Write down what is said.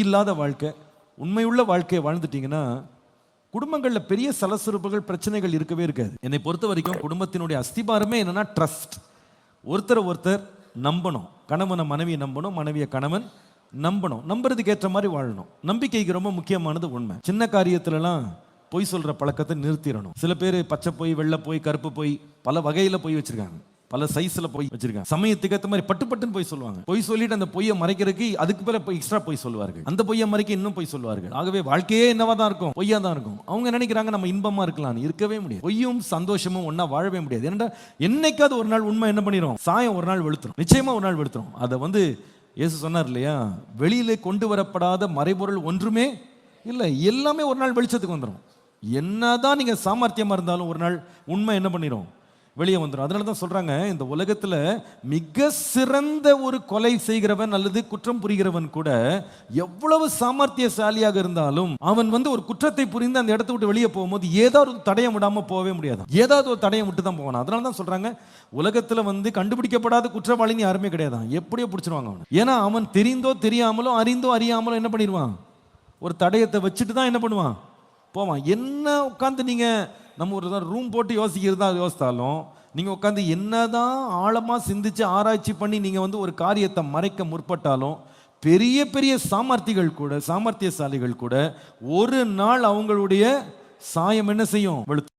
இல்லாத வாழ்க்கை, உண்மையுள்ள வாழ்க்கையை வாழ்ந்துட்டீங்கன்னா குடும்பங்களில் பெரிய சலசலப்புகள் பிரச்சனைகள் இருக்கவே இருக்காது. என்னை பொறுத்த வரைக்கும் குடும்பத்தினுடைய அஸ்திபாரமே என்னன்னா ட்ரஸ்ட். ஒருத்தர் நம்பணும். கணவனை மனைவியை நம்பணும், மனைவியை கணவன் நம்பணும். நம்புறதுக்கு ஏற்ற மாதிரி வாழணும். நம்பிக்கைக்கு ரொம்ப முக்கியமானது உண்மை. சின்ன காரியத்திலலாம் பொய் சொல்ற பழக்கத்தை நிறுத்திடணும். சில பேர் பச்சை பொய், வெள்ளை பொய், கருப்பு பொய், பல வகையில பொய் வச்சிருக்காங்க, பல சைஸ்ல போய் வச்சிருக்காங்க. சமயத்துக்கு ஏற்ற மாதிரி பட்டுன்னு போய் சொல்லுவாங்க. பொய் சொல்லிட்டு அந்த பொய்யை மறைக்கிறதுக்கு அதுக்கு பிறகு எக்ஸ்ட்ரா பொய் சொல்லுவார்கள். அந்த பொய்யை மறைக்க இன்னும் பொய் சொல்லுவார்கள். ஆகவே வாழ்க்கையே என்னவா தான் இருக்கும், பொய்யா தான் இருக்கும். அவங்க நினைக்கிறாங்க நம்ம இன்பமா இருக்கலாம். இருக்கவே முடியாது. பொய்யும் சந்தோஷமும் ஒன்னா வாழவே முடியாது. ஏன்னா என்னைக்காவது ஒரு நாள் உண்மை என்ன பண்ணிடும், சாயம் ஒரு நாள் வெளுத்துரும். நிச்சயமா ஒரு நாள் வெளுத்துரும். அதை இயேசு சொன்னார் இல்லையா, வெளியிலே கொண்டு வரப்படாத மறைபொருள் ஒன்றுமே இல்லை, எல்லாமே ஒரு நாள் வெளிச்சத்துக்கு வந்துடும். என்னதான் நீங்க சாமர்த்தியமா இருந்தாலும் ஒரு நாள் உண்மை என்ன பண்ணிடும், வெளியே வந்துடும். அதனால தான் சொல்றாங்க, இந்த உலகத்துல மிக சிறந்த ஒரு கொலை செய்கிறவன் அல்லது குற்றம் புரிகிறவன் கூட எவ்வளவு சாமர்த்தியசாலியாக இருந்தாலும் அவன் ஒரு குற்றத்தை புரிந்து அந்த இடத்தை விட்டு வெளியே போகும்போது ஏதாவது ஒரு தடயம் விடாம போகவே முடியாது. ஏதாவது ஒரு தடயம் விட்டு தான் போவான். அதனால தான் சொல்றாங்க, உலகத்துல கண்டுபிடிக்கப்படாத குற்றவாளின்னு யாருமே கிடையாது. எப்படியோ பிடிச்சிருவாங்க அவன். ஏன்னா அவன் தெரிந்தோ தெரியாமலோ அறிந்தோ அறியாமலோ என்ன பண்ணிடுவான், ஒரு தடயத்தை வச்சுட்டு தான் என்ன பண்ணுவான், போவான். என்ன உட்காந்து நீங்க நம்ம ஒரு ரூம் போட்டு யோசிக்கிறதா யோசித்தாலும் நீங்க உட்காந்து என்னதான் ஆழமா சிந்திச்சு ஆராய்ச்சி பண்ணி நீங்க ஒரு காரியத்தை மறைக்க முற்பட்டாலும் பெரிய பெரிய சாமர்த்தியசாலிகள் கூட ஒரு நாள் அவங்களுடைய சாயம் என்ன செய்யும், வெளுத்து